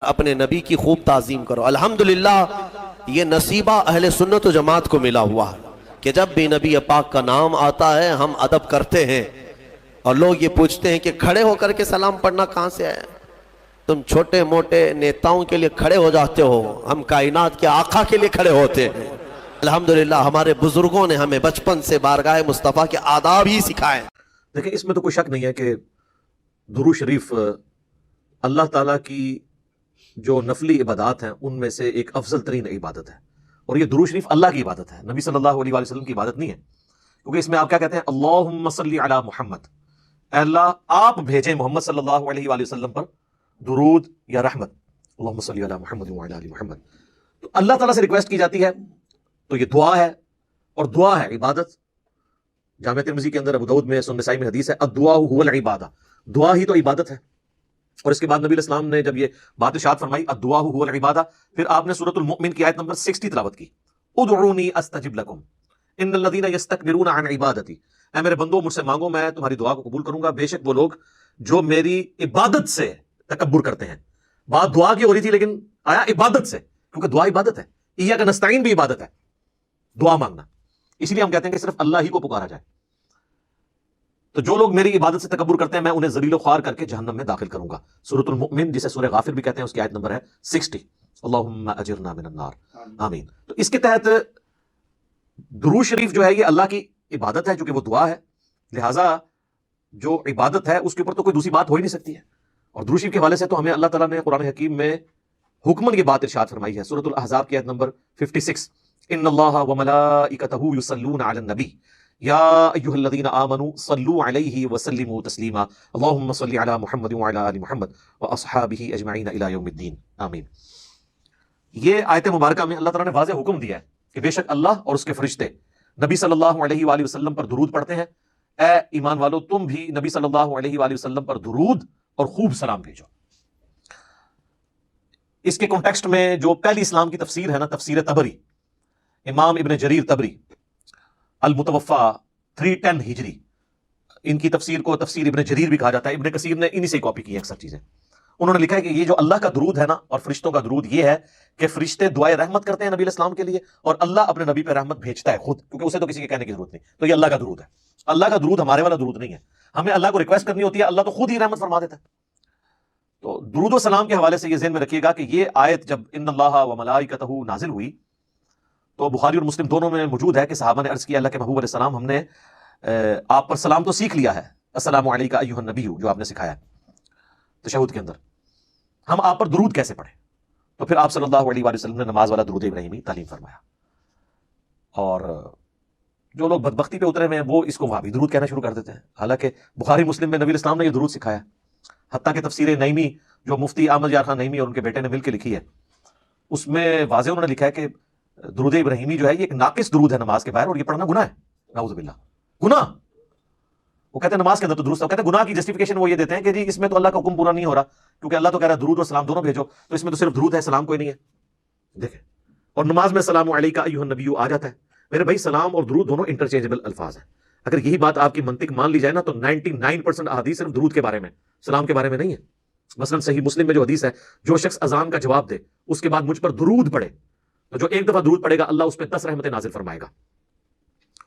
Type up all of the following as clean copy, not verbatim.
اپنے نبی کی خوب تعظیم کرو۔ الحمدللہ یہ نصیبہ اہل سنت و جماعت کو ملا ہوا ہے کہ جب بھی نبی پاک کا نام آتا ہے ہم ادب کرتے ہیں، اور لوگ یہ پوچھتے ہیں کہ کھڑے ہو کر کے سلام پڑھنا کہاں سے آیا؟ تم چھوٹے موٹے نیتاؤں کے لیے کھڑے ہو جاتے ہو، ہم کائنات کے آقا کے لیے کھڑے ہوتے ہیں۔ الحمدللہ ہمارے بزرگوں نے ہمیں بچپن سے بارگاہ مصطفیٰ کے آداب ہی سکھائے۔ دیکھیں، اس میں تو کوئی شک نہیں ہے کہ درود شریف اللہ تعالیٰ کی جو نفلی عبادات ہیں ان میں سے ایک افضل ترین عبادت ہے، اور یہ درود شریف اللہ کی عبادت ہے، نبی صلی اللہ علیہ وآلہ وسلم کی عبادت نہیں ہے، کیونکہ اس میں آپ کیا کہتے ہیں؟ اللہم صلی علی محمد، اے اللہ آپ بھیجیں محمد صلی اللہ علیہ وآلہ وسلم پر درود یا رحمت، اللہم صلی علی محمد وعلی آل محمد۔ تو اللہ تعالیٰ سے ریکویسٹ کی جاتی ہے، تو یہ دعا ہے، اور دعا ہے عبادت۔ جامع ترمذی کے اندر، ابو داؤد میں، سنن نسائی میں حدیث ہے، الدعاء هو العبادہ، دعا ہی تو عبادت ہے۔ اور اس کے بعد نبی علیہ السلام نے جب یہ بات ارشاد فرمائی الدعاء هو العبادہ، پھر آپ نے سورۃ المؤمن کی آیت نمبر 60 تلاوت کی، ادعونی استجب لکم ان الذین یستکبرون عن عبادتی، اے میرے بندو مجھ سے مانگو میں تمہاری دعا کو قبول کروں گا، بے شک وہ لوگ جو میری عبادت سے تکبر کرتے ہیں۔ بات دعا کی ہو رہی تھی لیکن آیا عبادت سے، کیونکہ دعا عبادت ہے، ایاک نستعین بھی عبادت ہے، دعا مانگنا، اس لیے ہم کہتے ہیں کہ صرف اللہ ہی کو پکارا جائے۔ تو جو لوگ میری عبادت سے تکبر کرتے ہیں میں انہیں ذلیل و خوار کر کے جہنم میں داخل کروں گا۔ سورۃ المؤمن جسے سورہ غافر بھی کہتے ہیں، اس کی آیت نمبر ہے 60، اللہم اجرنا من النار، آمین۔ تو اس کے تحت درود شریف جو ہے یہ اللہ کی عبادت ہے، جو کہ وہ دعا ہے، لہٰذا جو عبادت ہے اس کے اوپر تو کوئی دوسری بات ہو ہی نہیں سکتی ہے۔ اور درود شریف کے حوالے سے تو ہمیں اللہ تعالیٰ نے قرآن حکیم میں حکمن کی بات ارشاد فرمائی ہے، سورۃ الاحزاب کی آیت نمبر 56، ان اللہ وملائکتہ یصلون علی النبی یا ایھا الذین آمنوا صلوا علیہ وسلموا تسلیما اللہم صل علی محمد وعلی آل محمد واصحابہ اجمعین الی یوم الدین، آمین۔ یہ آیت مبارکہ میں اللہ تعالیٰ نے واضح حکم دیا ہے کہ بے شک اللہ اور اس کے فرشتے نبی صلی اللہ علیہ وآلہ وسلم پر درود پڑھتے ہیں، اے ایمان والو تم بھی نبی صلی اللہ علیہ وآلہ وسلم پر درود اور خوب سلام بھیجو۔ اس کے کانٹیکسٹ میں جو پہلی اسلام کی تفسیر ہے نا، تفسیر طبری، امام ابن جریر طبری المتوفا 310 ہجری، ان کی تفسیر کو تفسیر ابن جریر بھی کہا جاتا ہے، ابن کثیر نے انہی سے کاپی کی ہیں اکثر چیزیں۔ انہوں نے لکھا ہے کہ یہ جو اللہ کا درود ہے نا اور فرشتوں کا درود، یہ ہے کہ فرشتے دعائے رحمت کرتے ہیں نبی علیہ السلام کے لیے، اور اللہ اپنے نبی پہ رحمت بھیجتا ہے خود، کیونکہ اسے تو کسی کے کہنے کی ضرورت نہیں، تو یہ اللہ کا درود ہے۔ اللہ کا درود ہمارے والا درود نہیں ہے، ہمیں اللہ کو ریکویسٹ کرنی ہوتی ہے، اللہ تو خود ہی رحمت فرما دیتا ہے۔ تو درود و سلام کے حوالے سے یہ ذہن میں رکھیے گا کہ یہ آیت جب ان اللہ وملائکتہ نازل ہوئی تو بخاری اور مسلم دونوں میں موجود ہے کہ صحابہ نے عرض کیا، اللہ کے محبوب علیہ السلام ہم نے آپ پر سلام تو سیکھ لیا ہے، السلام علیکہ ایھا النبی، جو آپ نے سکھایا ہے تشہد کے اندر، ہم آپ پر درود کیسے پڑھیں؟ تو پھر آپ صلی اللہ علیہ وآلہ وسلم نے نماز والا درود ابراہیمی تعلیم فرمایا، اور جو لوگ بدبختی پہ اترے ہوئے ہیں وہ اس کو وہابی درود کہنا شروع کر دیتے ہیں، حالانکہ بخاری مسلم میں نبی علیہ السلام نے یہ درود سکھایا، حتیٰ کہ تفسیر نعیمی جو مفتی احمد یار خان نعیمی اور ان کے بیٹے نے مل کے لکھی ہے، اس میں واضح انہوں نے لکھا ہے کہ درود ابراہیمی جو ہے یہ ایک ناقص درود ہے نماز کے باہر، اور یہ پڑھنا گناہ ہے، نعوذ باللہ، گناہ۔ وہ کہتے ہیں نماز کے اندر تو درست ہے، وہ کہتے ہیں گناہ کی جسٹیفیکیشن وہ یہ دیتے ہیں کہ جی اس میں تو اللہ کا حکم پورا نہیں ہو رہا، کیونکہ اللہ تو کہہ رہا ہے درود اور سلام دونوں بھیجو، تو اس میں تو صرف درود ہے، سلام کوئی نہیں ہے۔ دیکھیں، اور نماز میں السلام علیکہ ایھا النبی آ جاتا ہے۔ میرے بھائی سلام اور درود دونوں انٹرچینجبل الفاظ ہیں، اگر یہی بات آپ کی منطق مان لی جائے نا تو 99% احادیث صرف درود کے بارے میں، سلام کے بارے میں نہیں ہے۔ مثلا صحیح مسلم میں جو حدیث ہے، جو شخص اذان کا جواب دے اس کے بعد مجھ پر درود پڑھے، تو جو ایک دفعہ درود پڑے گا اللہ اس پہ 10 رحمتیں نازل فرمائے گا۔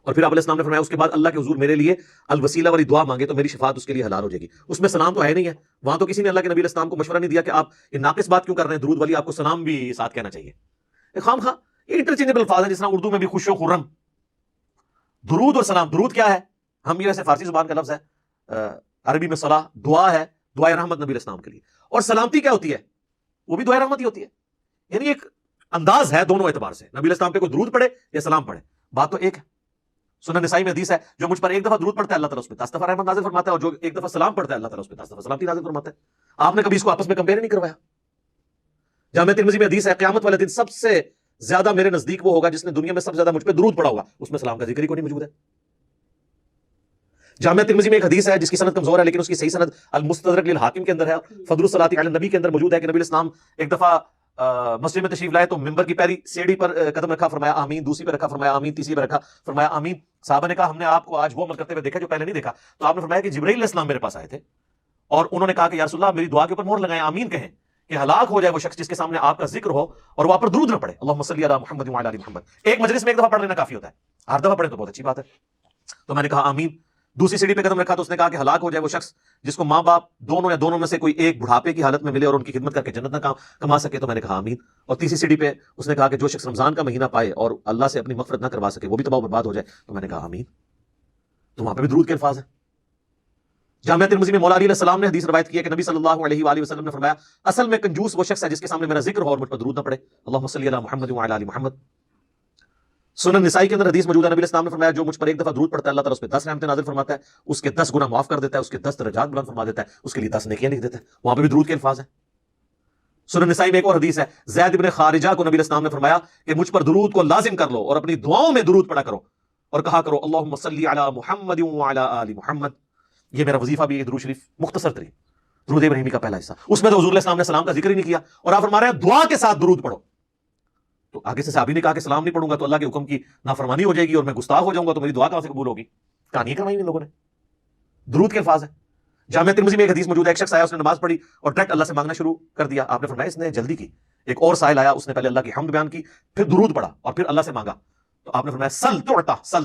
اور پھر آپ علیہ السلام نے فرمایا اس کے بعد اللہ کے حضور میرے لیے الوسیلہ والی دعا مانگے تو میری شفاعت اس کے لیے حلال ہو جائے گی۔ اس میں سلام تو ہے نہیں ہے، وہاں تو کسی نے اللہ کے نبی علیہ السلام کو مشورہ نہیں دیا کہ آپ یہ ناقص بات کیوں کر رہے ہیں، درود والی آپ کو سلام بھی ساتھ کہنا چاہیے۔ خام خواہ یہ انٹرچینجبل الفاظ ہیں، جس طرح اردو میں بھی خوش و خرم، درود اور سلام، درود کیا ہے؟ ہم یہ ویسے فارسی زبان کا لفظ ہے، عربی میں صلاح دعا ہے، دعائے رحمت نبی علیہ السلام کے لیے، اور سلامتی کیا ہوتی ہے؟ وہ بھی دعائے رحمت ہی ہوتی ہے، یعنی ایک انداز ہے دونوں اعتبار سے، نبی علیہ السلام پہ کوئی درود پڑھے یا سلام پڑھے، بات تو ایک ہے۔ سنن نسائی میں حدیث ہے، جو مجھ پر ایک دفعہ درود پڑھتا ہے اللہ تعالیٰ اس پہ 10 دفعہ رحمت نازل فرماتا ہے، اور جو ایک دفعہ سلام پڑھتا ہے اللہ تعالیٰ اس پہ 10 دفعہ سلامتی نازل فرماتا ہے۔ آپ نے کبھی اس کو آپس میں کمپیئر نہیں کروایا؟ جامع ترمذی میں حدیث ہے، قیامت والے دن سب سے زیادہ میرے نزدیک وہ ہوگا جس نے دنیا میں سب سے زیادہ مجھ پہ درود پڑھا ہوگا، اس میں سلام کا ذکر ہی کوئی نہیں موجود ہے۔ جامع ترمذی میں ایک حدیث ہے جس کی سند کمزور ہے لیکن اس کی صحیح سند المستدرک للحاکم کے اندر ہے، فضل الصلاۃ علی النبی کے اندر موجود ہے کہ نبی علیہ السلام ایک دفعہ مسجد میں تشریف لائے تو ممبر کی پہلی سیڑھی پر قدم رکھا، فرمایا آمین، دوسری پہ رکھا، فرمایا آمین، تیسری پہ رکھا، فرمایا آمین۔ صحابہ نے کہا ہم نے آپ کو آج وہ عمل کرتے ہوئے دیکھا جو پہلے نہیں دیکھا، تو آپ نے فرمایا کہ جبرائیل علیہ السلام میرے پاس آئے تھے اور انہوں نے کہا کہ یا رسول اللہ میری دعا کے اوپر مہر لگائیں، آمین کہیں کہ ہلاک ہو جائے وہ شخص جس کے سامنے آپ کا ذکر ہو اور وہ آپ پر درود نہ پڑے، اللہم صلی علی محمد وعلی آل محمد. ایک مجلس میں ایک دفعہ پڑھ لینا کافی ہوتا ہے، ہر دفعہ پڑھیں تو بہت اچھی بات ہے. تو میں نے کہا آمین. دوسری سیڑھی پہ قدم رکھا تو اس نے کہا کہ ہلاک ہو جائے وہ شخص جس کو ماں باپ دونوں یا دونوں میں سے کوئی ایک بڑھاپے کی حالت میں ملے اور ان کی خدمت کر کے جنت نہ کما سکے. تو میں نے کہا آمین. اور تیسری سیڑھی پہ اس نے کہا کہ جو شخص رمضان کا مہینہ پائے اور اللہ سے اپنی مغفرت نہ کروا سکے وہ بھی تباہ و برباد ہو جائے. تو میں نے کہا آمین. تو وہاں پہ بھی درود کے الفاظ ہیں. جامعہ ترمذی میں مولا علی علیہ السلام نے حدیث روایت کی ہے کہ نبی صلی اللہ علیہ وآلہ وسلم نے فرمایا اصل میں کنجوس وہ شخص ہے جس کے سامنے میرا ذکر ہو اور مجھ پر درود نہ پڑے. اللہم صلی علی محمد وعلی آل محمد. سنن نسائی کے اندر حدیث موجود ہے، نبی علیہ السلام نے فرمایا جو مجھ پر ایک دفعہ درود پڑتا ہے اللہ تعالیٰ اس پہ 10 رحمتیں نازل فرماتا ہے، اس کے 10 گناہ معاف کر دیتا ہے، اس کے 10 درجات بلند فرما دیتا ہے، اس کے لیے 10 نیکیاں لکھ دیتا ہے. وہاں پہ بھی درود کے الفاظ ہیں. سنن نسائی میں ایک اور حدیث ہے، زید بن خارجہ کو نبی علیہ السلام نے فرمایا کہ مجھ پر درود کو لازم کر لو اور اپنی دعاؤں میں درود پڑھا کرو اور کہا کرو اللہم صلی علی محمد وعلی آل محمد. یہ میرا وظیفہ بھی ہے درود شریف مختصر ترین درود ابراہیمی کا پہلا حصہ. اس میں تو حضور علیہ السلام نے سلام کا ذکر ہی نہیں کیا اور آپ فرما رہے ہیں دعا کے ساتھ درود پڑھو. تو آگے سے صحابی نے کہا کہ سلام نہیں پڑھوں گا تو اللہ کے حکم کی نافرمانی ہو جائے گی اور میں گستاخ ہو جاؤں گا تو میری دعا کہاں سے قبول ہوگی. کہانی کروائی ان لوگوں نے. درود کے الفاظ ہیں. جامعہ ترمذی میں ایک حدیث موجود ہے، ایک شخص آیا اس نے نماز پڑھی اور ڈائریکٹ اللہ سے مانگنا شروع کر دیا. آپ نے فرمایا اس نے جلدی کی. ایک اور سائل آیا، اس نے پہلے اللہ کی حمد بیان کی، پھر درود پڑھا اور پھر اللہ سے مانگا. تو آپ نے فرمایا سل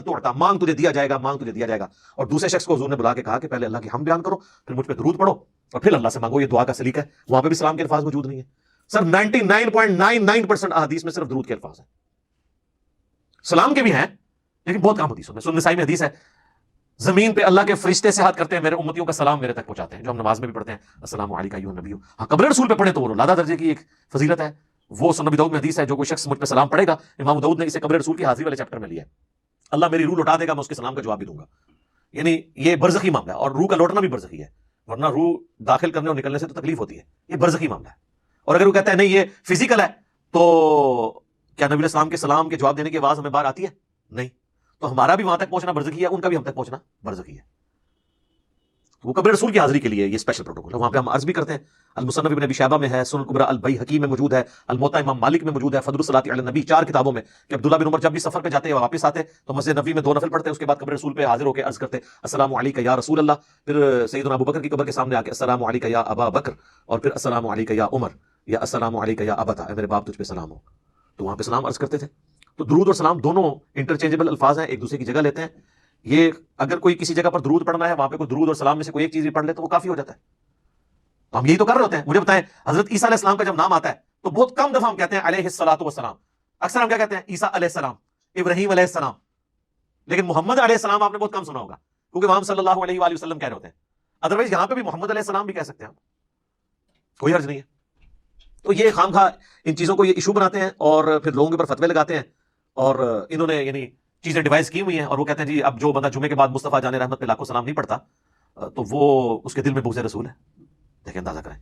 توڑتا، مانگ تجھے دیا جائے گا، مانگ تجھے دیا جائے گا. اور دوسرے شخص کو حضور نے بلا کے کہا کہ پہلے اللہ کی حمد بیان کرو، پھر مجھ پہ درود پڑھو اور پھر اللہ سے مانگو. یہ دعا کا سلیقہ ہے. وہاں پہ بھی سلام کے الفاظ موجود نہیں ہے. سر 99.99% احادیث میں صرف درود کے الفاظ ہیں. سلام کے بھی ہیں لیکن بہت کم حدیثوں میں. سنن نسائی میں حدیث ہے زمین پہ اللہ کے فرشتے سے ہاتھ کرتے ہیں، میرے امتیوں کا سلام میرے تک پہنچاتے ہیں، جو ہم نماز میں بھی پڑھتے ہیں السلام علیکم ایھا النبی. ہاں قبر رسول پہ پڑھیں تو وہ اعلیٰ درجے کی ایک فضیلت ہے. وہ سنن نبی داؤد میں حدیث ہے جو کوئی شخص مجھ پہ سلام پڑھے گا، امام داؤد نے اسے قبر رسول کی حاضری والے چیپٹر میں لیا ہے. اللہ میری روح لوٹا دے گا، میں اس کے سلام کا جواب بھی دوں گا. یعنی یہ برزخی معاملہ ہے اور روح کا لوٹنا بھی برزخی ہے، ورنہ روح داخل کرنے اور نکلنے سے تو تکلیف ہوتی ہے. یہ برزخی معاملہ ہے. اور اگر وہ کہتا ہے نہیں یہ فزیکل ہے تو کیا نبی علیہ السلام کے سلام کے جواب دینے کی آواز ہمیں باہر آتی ہے؟ نہیں. تو ہمارا بھی وہاں تک پہنچنا برزخی ہے، ان کا بھی ہم تک پہنچنا برزخی ہے. وہ قبر رسول کی حاضری کے لیے یہ اسپیشل پروٹوکول ہے. وہاں پہ ہم عرض بھی کرتے ہیں. المصنف ابن ابی شیبہ میں ہے، سنن الکبری البیہقی میں موجود ہے، الموطا امام مالک میں موجود ہے، فضل الصلاۃ علی النبی 4 کتابوں میں کہ عبداللہ بن عمر جب بھی سفر پہ جاتے ہیں واپس آتے تو مسجد نبوی میں 2 نفل پڑھتے، اس کے بعد قبر رسول پہ حاضر ہو کے عرض کرتے السلام علیک یا رسول اللہ. پھر سیدنا ابو بکر کی قبر کے سامنے آ کے السلام علیک یا ابا بکر، اور پھر السلام علیک یا عمر، یا السلام علیک یا ابتا، اے میرے باپ تجھ پہ سلام ہو. تو وہاں پہ سلام عرض کرتے تھے. تو درود اور سلام دونوں انٹرچینجبل الفاظ ہیں، ایک دوسرے کی جگہ لیتے ہیں. یہ اگر کوئی کسی جگہ پر درود پڑھنا ہے وہاں پہ کوئی درود اور سلام میں سے کوئی ایک چیز بھی پڑھ لے تو وہ کافی ہو جاتا ہے. تو ہم یہی تو کر رہے ہوتے ہیں. مجھے بتائیں حضرت عیسیٰ علیہ السلام کا جب نام آتا ہے تو بہت کم دفعہ ہم کہتے ہیں علیہ الصلوۃ والسلام. اکثر ہم کیا کہتے ہیں عیسیٰ علیہ السلام، ابراہیم علیہ السلام. لیکن محمد علیہ السلام آپ نے بہت کم سنا ہوگا کیونکہ وہاں صلی اللہ علیہ وآلہ وسلم کہہ رہے ہوتے ہیں. ادروائز یہاں پہ بھی محمد علیہ السلام بھی کہہ سکتے ہیں ہم، کوئی حرج نہیں ہے. تو یہ خام خواہ ان چیزوں کو یہ ایشو بناتے ہیں اور پھر لوگوں کے اوپر فتوے لگاتے ہیں. اور انہوں نے یعنی چیزیں ڈیوائز کی ہوئی ہیں اور وہ کہتے ہیں جی اب جو بندہ جمعے کے بعد مصطفیٰ جان رحمت پہ لاکھوں سلام نہیں پڑھتا تو وہ اس کے دل میں بغض رسول ہے. دیکھیں اندازہ کریں.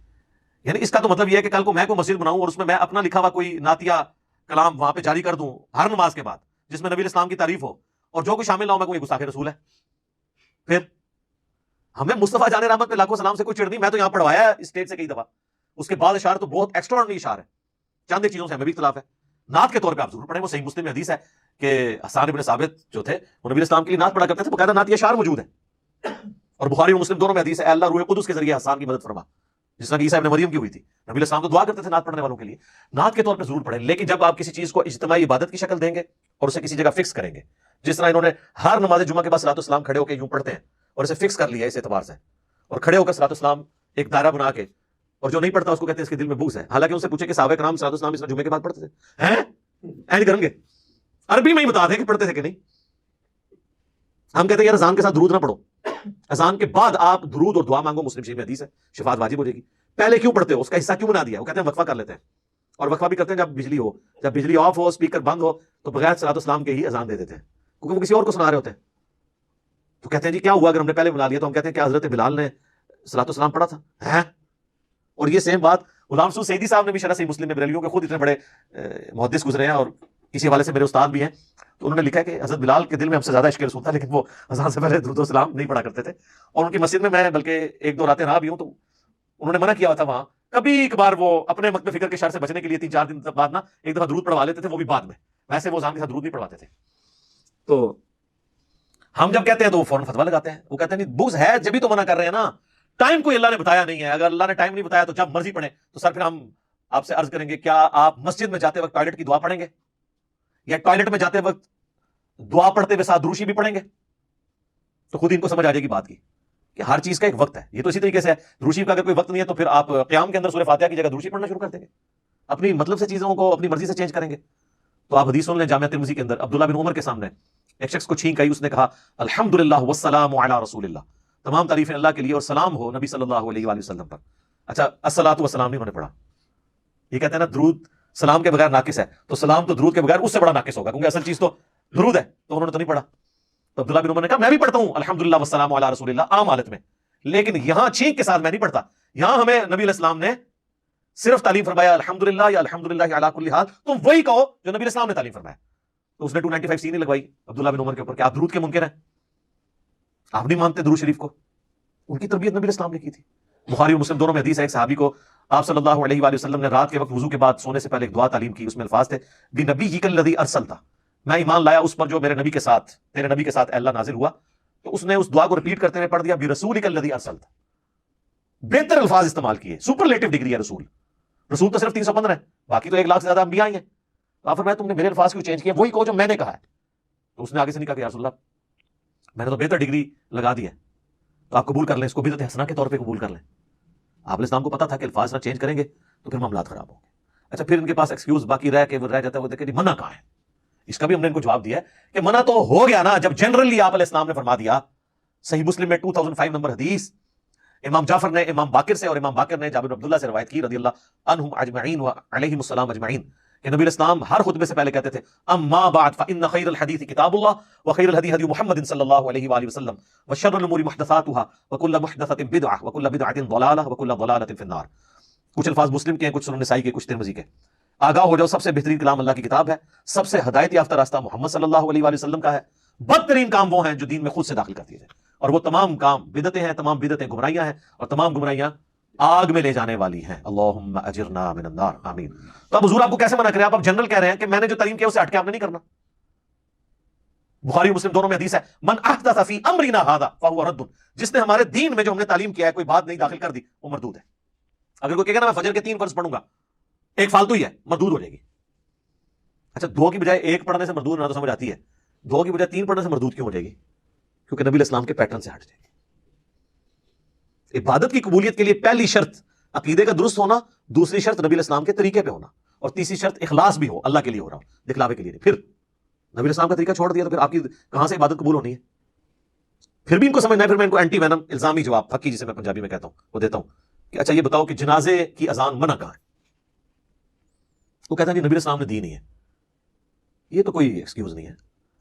یعنی اس کا تو مطلب یہ ہے کہ کل کو میں کوئی مسجد بناؤں اور اس میں اپنا لکھا ہوا کوئی نعتیہ کلام وہاں پہ جاری کر دوں ہر نماز کے بعد جس میں نبی علیہ السلام کی تعریف ہو اور جو کوئی شامل نہ ہو میں کوئی گستاخ رسول ہے. پھر ہمیں مصطفیٰ جان رحمت پہ لاکھوں سلام سے کوئی چڑ نہیں. میں تو یہاں پڑھوایا ہے اسٹیج سے کئی دفعہ. اس کے بعد اشعار تو بہت ایکسٹراڈنری اشعار ہے. چند ایک چیزوں سے ہمیں بھی اختلاف ہے. نعت کے طور پہ آپ ضرور پڑھیں. وہ صحیح مسلم میں حدیث ہے کہ حسان ابن ثابت جو تھے وہ نبی علیہ السلام کے لیے نعت پڑھا کرتے تھے. باقاعدہ نعت اشعار موجود ہے. اور بخاری اور مسلم دونوں میں حدیث ہے اے اللہ روح قدس کے ذریعے حسان کی مدد فرما، جس طرح کہ عیسیٰ ابن مریم کی ہوئی تھی. نبی علیہ السلام تو دعا کرتے تھے نعت پڑھنے والوں کے لیے. نعت کے طور پہ ضرور پڑھیں. لیکن جب آپ کسی چیز کو اجتماعی عبادت کی شکل دیں گے اور اسے کسی جگہ فکس کریں گے، جس طرح انہوں نے ہر نماز جمعہ کے بعد صلاۃ السلام کھڑے ہو کے یوں پڑھتے ہیں اور اسے فکس کر لیا اس اعتبار سے، اور کھڑے ہو کر صلاۃ السلام ایک دائرہ بنا کے، اور جو نہیں پڑھتا اس کو کہتے ہیں اس کے دل میں بغض ہے. حالانکہ ان سے پوچھے کہ صحابہ کرام صلاۃ السلام اس طرح جمعے کے بعد پڑھتے تھے ہیں؟ اینڈ کریں گے عربی میں ہی بتا دیں کہ پڑھتے تھے کہ نہیں. ہم کہتے ہیں یار اذان کے ساتھ درود نہ پڑھو. اذان کے بعد آپ درود اور دعا مانگو. مسلم شریف میں حدیث ہے شفاعت واجب ہو جائے گی. پہلے کیوں پڑھتے ہو؟ اس کا حصہ کیوں بنا دیا؟ وہ کہتے ہیں وقفہ کر لیتے ہیں. اور وقفہ بھی کرتے ہیں جب بجلی ہو، جب بجلی آف ہو، اسپیکر بند ہو تو بغیر صلاۃ السلام کے ہی اذان دے دیتے ہیں کیونکہ وہ کسی اور کو سنا رہے ہوتے ہیں. تو کہتے ہیں جی کیا ہوا اگر ہم نے پہلے بنا لیا؟ تو ہم کہتے ہیں کہ حضرت بلال نے صلاۃ السلام پڑھا تھا ہیں. اور یہ سیم بات غلام رسول سعیدی صاحب نے بھی شرح صحیح مسلم میں بریلویوں کے خود اتنے بڑے محدث گزرے ہیں اور کسی حوالے سے میرے استاد بھی ہیں. تو انہوں نے لکھا ہے کہ حضرت بلال کے دل میں ہم سے زیادہ عشق رسول تھا، لیکن وہ اذان سے پہلے درود و سلام نہیں پڑھا کرتے تھے. اور ان کی مسجد میں بلکہ 1-2 راتیں رہا بھی ہوں تو انہوں نے منع کیا ہوا تھا. وہاں کبھی ایک بار وہ اپنے مکتب فکر کے شر سے بچنے کے لیے 3-4 دن بعد نا ایک دفعہ درود پڑھوا لیتے تھے، وہ بھی بعد میں. ویسے وہ اذان کے ساتھ درود نہیں پڑھواتے تھے. تو ہم جب کہتے ہیں تو وہ فوراً فتویٰ لگاتے ہیں. وہ کہتے ہیں نہیں بغض ہے جبھی تو منع کر رہے ہیں نا. ٹائم کوئی اللہ نے بتایا نہیں ہے. اگر اللہ نے ٹائم نہیں بتایا تو جب مرضی پڑھیں. تو سر پھر ہم آپ سے عرض کریں گے کیا آپ مسجد میں جاتے وقت ٹوائلٹ کی دعا پڑھیں گے، یا ٹوائلٹ میں جاتے وقت دعا پڑھتے ہوئے ساتھ دروشی بھی پڑھیں گے؟ تو خود ان کو سمجھ آ جائے گی بات کی کہ ہر چیز کا ایک وقت ہے. یہ تو اسی طریقے سے ہے، دروشی کا اگر کوئی وقت نہیں ہے تو پھر آپ قیام کے اندر سورہ فاتحہ کی جگہ دروشی پڑھنا شروع کر دیں گے، اپنی مطلب سے چیزوں کو اپنی مرضی سے چینج کریں گے. تو آپ حدیث سن لیں جامعہ ترمذی کے اندر، عبداللہ بن عمر کے سامنے ایک شخص کو چھینک آئی، اس نے کہا الحمدللہ والسلام علی رسول اللہ، تمام تعریفیں اللہ کے لیے اور سلام ہو نبی صلی اللہ علیہ وآلہ وسلم پر. اچھا الصلاۃ والسلام نہیں انہوں نے پڑھا. یہ کہتے ہیں نا درود سلام کے بغیر ناقص ہے، تو سلام تو درود کے بغیر اس سے بڑا ناقص ہوگا، کیونکہ اصل چیز تو درود ہے، تو انہوں نے تو نہیں پڑھا. تو عبداللہ بن عمر نے کہا میں بھی پڑھتا ہوں الحمدللہ والسلام علی رسول اللہ عام حالت میں، لیکن یہاں چھینک کے ساتھ میں نہیں پڑھتا. یہاں ہمیں نبی علیہ السلام نے صرف تعلیم فرمایا الحمدللہ یا الحمدللہ علی کل حال، تم وہی کہو جو نبی علیہ السلام نے تعلیم فرمایا. تو اس نے 295 سی نہیں لگوائی عبداللہ بن عمر کے اوپر کہ آپ درود کے منکر ہیں، آپ نہیں مانتے درود شریف کو. ان کی تربیت نبی علیہ السلام نے کی تھی. بخاری اور مسلم دونوں میں حدیث ہے، ایک صحابی کو آپ صلی اللہ علیہ وآلہ وسلم نے رات کے وقت وضو کے بعد سونے سے پہلے ایک دعا تعلیم کی، اس میں الفاظ تھے بنبیک الذی ارسلت، میں ایمان لایا اس پر جو میرے نبی کے ساتھ تیرے نبی کے ساتھ اللہ نازل ہوا. تو اس نے اس دعا کو ریپیٹ کرتے ہوئے پڑھ دیا برسولک الذی ارسلت. بہتر الفاظ استعمال کیے، سپرلیٹو ڈگری ہے رسول. رسول تو صرف 315 ہے، باقی تو 1 لاکھ سے زیادہ انبیاء ہیں. تو آپ فرمایا تم نے میرے الفاظ کیوں چینج کیے، وہی کہو جو میں نے کہا ہے. تو اس نے آگے سے نہیں کہا کہ یا رسول اللہ میں نے تو بہتر ڈگری لگا دی ہے، تو آپ قبول کر لیں، اس کو بدعت حسنہ کے طور پہ قبول کر لیں. آپ علیہ السلام کو پتا تھا کہ الفاظ نہ چینج کریں گے تو پھر معاملات خراب ہوں گے. اچھا پھر ان کے پاس ایکسکیوز باقی رہ کے وہ رہ جاتا ہے، وہ دیکھیں منع کہاں ہے. اس کا بھی ہم نے ان کو جواب دیا ہے کہ منع تو ہو گیا نا جب جنرلی آپ علیہ السلام نے فرما دیا. صحیح مسلم میں 2005 نمبر حدیث امام جعفر نے امام باقر سے اور امام باقر نے جابر بن عبداللہ سے روایت کی رضی اللہ عنہم اجمعین و علیہم السلام اجمعین کہ نبی علیہ السلام ہر خطبے سے پہلے کہتے تھے اما بعد فإن خیر الحدیث کتاب اللہ وخیر الہدی ہدی محمد صلی اللہ علیہ وآلہ وسلم وشر الامور محدثاتها وکل محدثۃ بدعہ وکل بدعۃ ضلالہ وکل ضلالۃ فی النار. کچھ الفاظ مسلم کے ہیں، کچھ سنن نسائی کے، کچھ ترمذی کے. آگاہ ہو جاؤ سب سے بہترین کلام اللہ کی کتاب ہے، سب سے ہدایت یافتہ راستہ محمد صلی اللہ علیہ وآلہ وسلم کا ہے. بدترین کام وہ ہیں جو دین میں خود سے داخل کر دیے جائیں، اور وہ تمام کام بدعتیں ہیں، تمام بدعتیں گمراہیاں ہیں، اور تمام گمراہیاں آگ میں لے جانے والی ہیں. اللہم اجرنا من النار آمین. تو اب حضور آپ کو کیسے منع کرے؟ آپ جنرل کہہ رہے ہیں کہ میں نے جو تعلیم کیا اسے ہٹ کے آپ نے نہیں کرنا. بخاری مسلم دونوں میں حدیث ہے من احدث فی امرنا ھذا فہو رد، جس نے ہمارے دین میں جو ہم نے تعلیم کیا ہے کوئی بات نہیں داخل کر دی وہ مردود ہے. اگر کوئی کہے گا نا میں فجر کے 3 فرض پڑھوں گا، ایک فالتو ہی ہے، مردود ہو جائے گی. اچھا 2 کی بجائے 1 پڑھنے سے مردود ہونا تو سمجھ آتی ہے، 2 کی بجائے 3 پڑھنے سے مردود کیوں ہو جائے گی؟ کیونکہ نبی علیہ السلام کے پیٹرن سے ہٹ جائے گی. عبادت کی قبولیت کے لیے پہلی شرط عقیدے کا درست ہونا، دوسری شرط نبی علیہ السلام کے طریقے پہ ہونا، اور تیسری شرط اخلاص بھی ہو، اللہ کے لیے ہو رہا ہو، دکھلاوے کے لیے نہیں. پھر نبی علیہ السلام کا طریقہ چھوڑ دیا تو پھر آپ کی کہاں سے عبادت قبول ہونی ہے؟ پھر بھی ان کو سمجھنا ہے. پھر میں ان کو اینٹی وینم الزامی جواب پھکی جسے میں پنجابی میں کہتا ہوں وہ دیتا ہوں کہ اچھا یہ بتاؤ کہ جنازے کی اذان منع کہاں ہے؟ وہ کہتا ہے نبی علیہ السلام نے دی نہیں ہے. یہ تو کوئی ایکسکیوز نہیں ہے.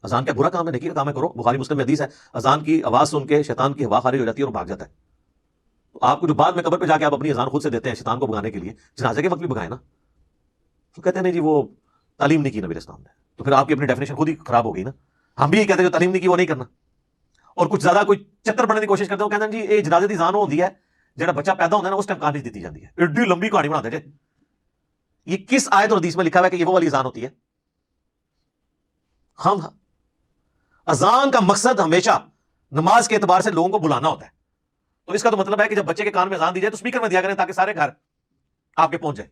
اذان کیا برا کام ہے؟ نیکی کا کام ہے، کرو. بخاری مسلم میں حدیث ہے اذان کی آواز سن کے شیطان کی ہوا خارج ہو جاتی ہے اور بھاگ جاتا ہے. تو آپ کو جو بعد میں قبر پہ جا کے آپ اپنی اذان خود سے دیتے ہیں شیطان کو بھگانے کے لیے، جنازے کے وقت بھی بھگائے نا. تو کہتے ہیں نہیں جی وہ تعلیم نہیں کی نبی علیہ السلام نے. تو پھر آپ کی اپنی ڈیفینیشن خود ہی خراب ہو گئی نا. ہم بھی یہ کہتے ہیں جو تعلیم نہیں کی وہ نہیں کرنا. اور کچھ زیادہ کوئی چتر بننے کی کوشش کرتے ہیں، وہ کہتے ہیں جی یہ جنازے کی اذان ہوتی ہے جڑا بچہ پیدا ہوتا ہے نا اس ٹائم کہانی دیتی جاتی ہے. ایڈی لمبی کہانی بنا دے جی. یہ کس آیت اور حدیث میں لکھا ہوا ہے کہ یہ وہ والی اذان ہوتی ہے؟ ہم اذان کا مقصد ہمیشہ نماز کے اعتبار سے لوگوں کو بلانا ہوتا ہے. تو اس کا تو مطلب ہے کہ جب بچے کے کان میں اذان دی جائے تو اسپیکر میں دیا کریں تاکہ سارے گھر آپ کے پہنچ جائے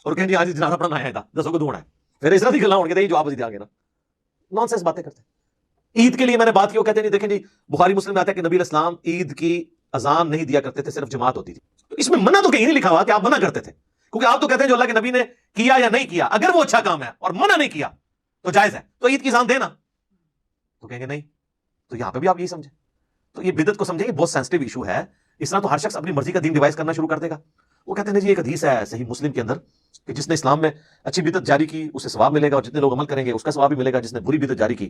اور کہیں جی آج جنازہ پڑھنا آیا تھا 10 کو دھونا ہے. پھر اس طرح کی گلا ہو گئی جواب دیا گیا نا. نان سینس باتیں کرتے ہیں. عید کے لیے میں نے بات کی، وہ کہتے ہیں نہیں دیکھیں جی بخاری مسلم میں آتا ہے کہ نبی علیہ السلام عید کی اذان نہیں دیا کرتے تھے، صرف جماعت ہوتی تھی. تو اس میں منع تو کہیں نہیں لکھا ہوا کہ آپ منع کرتے تھے، کیونکہ آپ تو کہتے ہیں جو اللہ کے نبی نے کیا یا نہیں کیا اگر وہ اچھا کام ہے اور منع نہیں کیا تو جائز ہے، تو عید کی اذان دینا. تو کہیں گے نہیں. تو یہاں پہ بھی آپ یہی سمجھیں. تو یہ بدعت کو سمجھیں، یہ بہت سینسٹیو ایشو ہے. اس طرح تو ہر شخص اپنی مرضی کا دین ڈیوائز کرنا شروع کر دے گا. وہ کہتے ہیں جی ایک حدیث ہے صحیح مسلم کے اندر کہ جس نے اسلام میں اچھی بدعت جاری کی اسے ثواب ملے گا، اور جتنے لوگ عمل کریں گے اس کا ثواب بھی ملے گا. جس نے بری بدعت جاری کی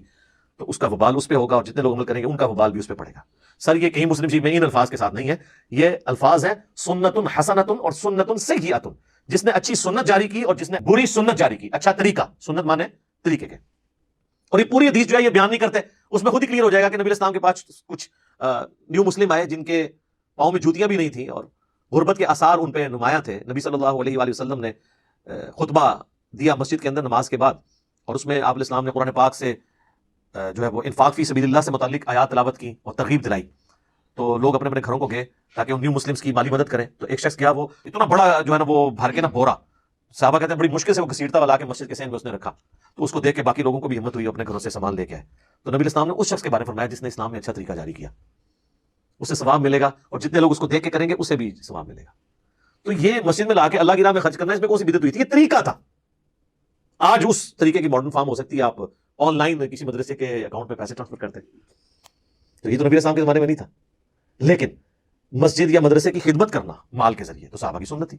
تو اس کا وبال اس پہ ہوگا، اور جتنے لوگ عمل کریں گے ان کا وبال بھی اس پہ پڑے گا. سر یہ کہیں مسلم شریف میں ان الفاظ کے ساتھ نہیں ہے. یہ الفاظ ہیں سنت حسنۃ اور سنت سیئۃ. جس نے اچھی سنت جاری کی اور جس نے بری سنت جاری کی. اچھا طریقہ، سنت مانے طریقے کے. اور یہ پوری حدیث جو ہے یہ بیان نہیں کرتے، اس میں خود ہی کلیئر ہو جائے گا کہ نبی علیہ السلام کے پاس کچھ نیو مسلم آئے جن کے پاؤں میں جوتیاں بھی نہیں تھیں اور غربت کے آثار ان پہ نمایاں تھے. نبی صلی اللہ علیہ وآلہ وسلم نے خطبہ دیا مسجد کے اندر نماز کے بعد، اور اس میں آپ علیہ السلام نے قرآن پاک سے جو ہے وہ انفاق فی سبیل اللہ سے متعلق آیات تلاوت کی اور ترغیب دلائی. تو لوگ اپنے اپنے گھروں کو گئے تاکہ ان نیو مسلمز کی مالی مدد کریں. تو ایک شخص گیا، وہ اتنا بڑا جو ہے نا وہ بھر کے نا بورا صحابہ کہتے ہیں بڑی مشکل سے وہ گھسیٹتا والا کے مسجد کے سین میں اس نے رکھا، تو اس کو دیکھ کے باقی لوگوں کو بھی ہمت ہوئی اپنے گھروں سے سامان لے کے آئے. تو نبی اسلام نے اس شخص کے بارے میں فرمایا جس نے اسلام میں اچھا طریقہ جاری کیا، اسے ثواب ملے گا، اور جتنے لوگ اس کو دیکھ کے کریں گے اسے بھی ثواب ملے گا. تو یہ مسجد میں لا کے اللہ کی راہ میں خرچ کرنا، اس میں کون سی بدعت ہوئی تھی؟ یہ طریقہ تھا. آج اس طریقے کی ماڈرن فارم ہو سکتی ہے، آپ آن لائن کسی مدرسے کے اکاؤنٹ میں پیسے ٹرانسفر کرتے. تو یہ تو نبی اسلام کے زمانے میں نہیں تھا. لیکن مسجد یا مدرسے کی خدمت کرنا مال کے ذریعے تو صحابہ کی سنت تھی.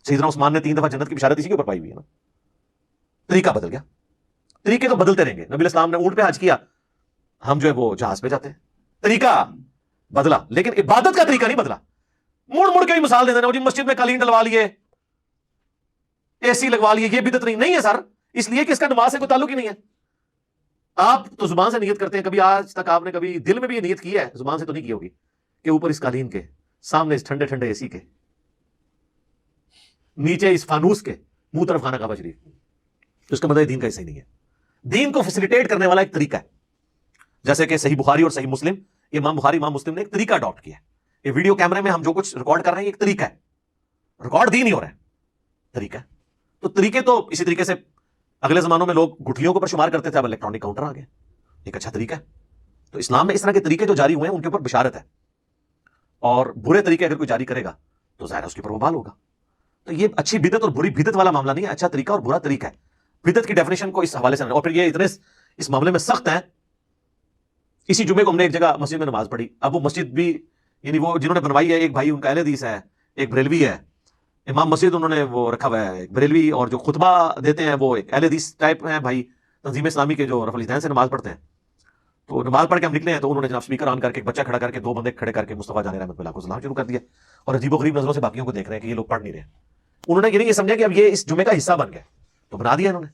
سیدنا عثمان نے 3 دفعہ جنت کی بشارت اسی کے اوپر پائی ہوئی ہے نا. طریقہ بدل گیا. طریقے تو بدلتے رہیں گے. نبی اسلام نے اونٹ پہ حج کیا، ہم جو ہے وہ جہاز پہ جاتے ہیں. طریقہ بدلا لیکن عبادت کا طریقہ نہیں بدلا. مڑ مڑ کے بھی مثال دے دینا، جی مسجد میں قالین ڈلوا لیے، اے سی لگوا لیے، یہ بدعت نہیں ہے سر، اس لیے کہ اس کا نماز سے کوئی تعلق ہی نہیں ہے. آپ تو زبان سے نیت کرتے ہیں، کبھی آج تک آپ نے کبھی دل میں بھی یہ نیت کی ہے؟ زبان سے تو نہیں کی ہوگی کہ اوپر اس قالین کے، سامنے اس ٹھنڈے ٹھنڈے اے سی کے، نیچے اس فانوس کے، منہ طرف خانہ کعبہ شریف. تو اس کا مطلب دین کا حصہ ہی نہیں ہے. دین کو فیسیلیٹیٹ کرنے والا ایک طریقہ ہے. جیسے کہ صحیح بخاری اور صحیح مسلم، امام بخاری امام مسلم نے ایک طریقہ اڈاپٹ کیا ہے. یہ ویڈیو کیمرے میں ہم جو کچھ ریکارڈ کر رہے ہیں ایک طریقہ ہے. ریکارڈ دین ہی ہو رہا ہے، طریقہ ہے. تو طریقے تو اسی طریقے سے اگلے زمانوں میں لوگ گٹھلیوں کے اوپر شمار کرتے تھے، اب الیکٹرانک کاؤنٹر آ گئے. ایک اچھا طریقہ ہے. تو اسلام میں اس طرح کے طریقے جو جاری ہوئے ہیں ان کے اوپر بشارت ہے، اور برے طریقے اگر کوئی جاری کرے گا تو ظاہر ہے اس کے اوپر وبال ہوگا. تو یہ اچھی بدعت اور بری بدعت والا معاملہ نہیں ہے، اچھا طریقہ اور برا طریقہ ہے. بدعت کی ڈیفینیشن کو اس حوالے سے، اور پھر یہ اتنے اس معاملے میں سخت ہیں. اسی جمعے کو ہم نے ایک جگہ مسجد میں نماز پڑھی. اب وہ مسجد بھی یعنی وہ جنہوں نے بنوائی ہے، ایک بھائی ان کا اہل حدیث ہے، ایک بریلوی ہے. امام مسجد انہوں نے وہ رکھا ہوا ہے ایک بریلوی، اور جو خطبہ دیتے ہیں وہ ایک اہل حدیث ٹائپ ہیں بھائی، تنظیم اسلامی کے جو رفع الیدین سے نماز پڑھتے ہیں. تو نماز پڑھ کے ہم نکلے ہیں تو انہوں نے جناب اسپیکر آن کر کے ایک بچہ کھڑا کر کے 2 بندے کھڑے کر کے مصطفیٰ جان رحمت اللہ کو سلام شروع کر دیا، اور عجیب و غریب نظروں سے باقیوں کو دیکھ رہے ہیں کہ یہ لوگ پڑھ نہیں رہے. انہوں نے یہ سمجھا کہ اب یہ اس جمعے کا حصہ بن گئے تو بنا دیا انہوں نے.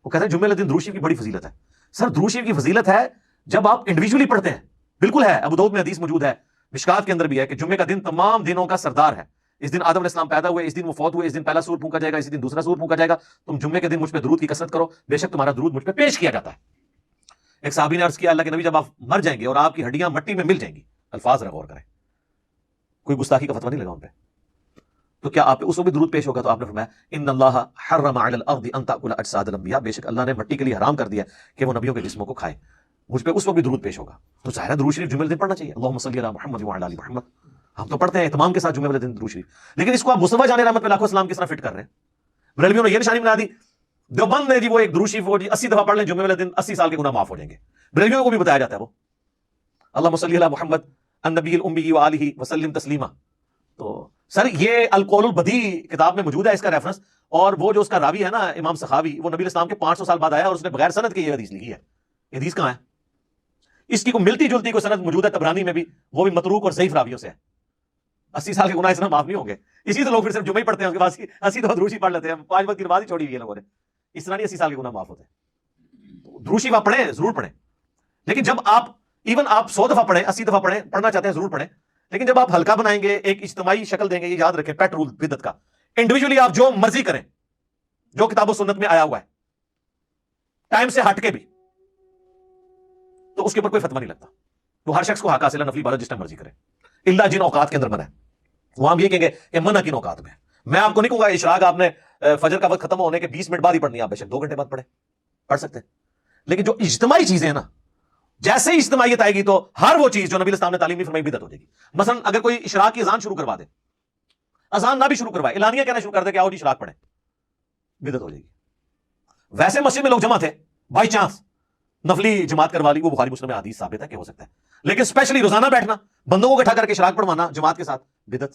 وہ کہتے ہیں جمعے والے دن درود شریف کی بڑی فضیلت ہے. سر درود شریف کی فضیلت ہے جب آپ انڈیویجولی پڑھتے ہیں، بالکل ہے. ابو داؤد میں حدیث موجود ہے، مشکات کے اندر بھی ہے کہ جمعے کا دن تمام دنوں کا سردار ہے. اس دن آدم علیہ السلام پیدا ہوئے، اس دن وہ فوت ہوئے، اس دن پہلا سور پھونکا جائے گا، اسی دن دوسرا سور پھونکا جائے گا. تم جمعے کے دن مجھ پہ درود کی کثرت کرو، بے شک تمہارا درود مجھ پہ پیش کیا جاتا ہے. ایک صحابی نے عرض کیا اللہ کے نبی جب آپ مر جائیں گے اور آپ کی ہڈیاں مٹی میں مل جائیں گی، الفاظ غور کریں، کوئی گستاخی کا فتویٰ نہیں لگا ان پہ، تو کیا آپ اس وقت بھی درود پیش ہوگا؟ تو آپ نے فرمایا ان اللہ حرم علی الارض ان تاکل اجساد الانبیاء، بے شک اللہ نے مٹی کے لیے حرام کر دیا کہ وہ نبیوں کے جسموں کو کھائے. مجھ پہ اس وقت بھی درود پیش ہوگا. تو ظاہر ہے درود شریف جمعے دن پڑھنا چاہیے. اللہم صلی علی محمد وعلی آل محمد، ہم تو پڑھتے ہیں اہتمام کے ساتھ جمعے والے دن درود شریف. لیکن اس کو آپ مصطفیٰ جان رحمت اللہ علیہ السلام کس طرح فٹ کر رہے ہیں؟ بریلویوں نے یہ نشانی بنا دی. دیوبند نے جی وہ ایک درود شریف وہ جی 80 دفعہ پڑھ لیں جمعے والے دن 80 سال کے گناہ معاف ہو جائیں گے. بریلویوں کو بھی بتایا جاتا ہے وہ اللہم صلی علی محمد النبی الامی وآلہ وسلم تسلیما. تو سر یہ القول البدی کتاب میں موجود ہے اس کا ریفرنس، اور وہ جو اس کا راوی ہے نا امام سخاوی، وہ نبی اسلام کے 500 سال بعد آیا اور اس نے بغیر سند کے یہ حدیث لکھی ہے. یہ حدیث کہاں ہے؟ اس کی کوئی ملتی جلتی کوئی سند موجود ہے طبرانی میں بھی، وہ بھی متروک اور ضعیف راویوں سے ہے. 80 سال کے گناہ اس طرح معاف نہیں ہوں گے. اسی سے لوگ پھر صرف جمعہ ہی پڑھتے ہیں، اس کے بعد 80 دفعہ درود شریف پڑھ لیتے ہیں، 5 وقت کی نماز ہی چھوڑی ہوئی ہے لوگوں نے. اس طرح نہیں 80 سال کے گناہ معاف ہوتے ہیں. درود شریف آپ پڑھیں، ضرور پڑھیں، لیکن جب آپ ایون آپ 100 دفعہ پڑھیں، 80 دفعہ پڑھیں، پڑھنا چاہتے ہیں ضرور پڑھیں، لیکن جب آپ ہلکا بنائیں گے، ایک اجتماعی شکل دیں گے، یہ یاد رکھیں پیٹ رول بدعت کا. انڈیویجولی آپ جو مرضی کریں، جو کتاب و سنت میں آیا ہوا ہے، ٹائم سے ہٹ کے بھی، تو اس کے اوپر کوئی فتویٰ نہیں لگتا. تو ہر شخص کو حق حاصل ہے نفلی عبادت جس ٹائم مرضی کرے، اللہ جن اوقات کے اندر منع ہے. وہاں ہم یہ کہیں گے کہ منع کن اوقات میں. میں آپ کو نہیں کہوں گا اشراق آپ نے فجر کا وقت ختم ہونے کے 20 منٹ بعد ہی پڑھنی ہے، آپ بے شک 2 گھنٹے بعد پڑھ سکتے ہیں. لیکن جو اجتماعی چیزیں ہیں نا، جیسے ہی اجتماعیت آئے گی تو ہر وہ چیز جو نبی اسلام نے تعلیم نہیں فرمائی بدعت ہو جائے گی. مثلا اگر کوئی اشراق کی اذان شروع کروا دے، اذان نہ بھی شروع کروائے، اعلانیہ کہنا شروع کر دے کہ آؤ جی اشراق پڑھیں، بدعت ہو جائے گی. ویسے مسجد میں لوگ جمع تھے، بائی چانس نفلی جماعت کروا لی، وہ بخاری مسلم میں حدیث ثابت ہے کہ ہو سکتا ہے. لیکن اسپیشلی روزانہ بیٹھنا، بندوں کو اکٹھا کر کے اشراق پڑھوانا جماعت کے ساتھ، بدعت.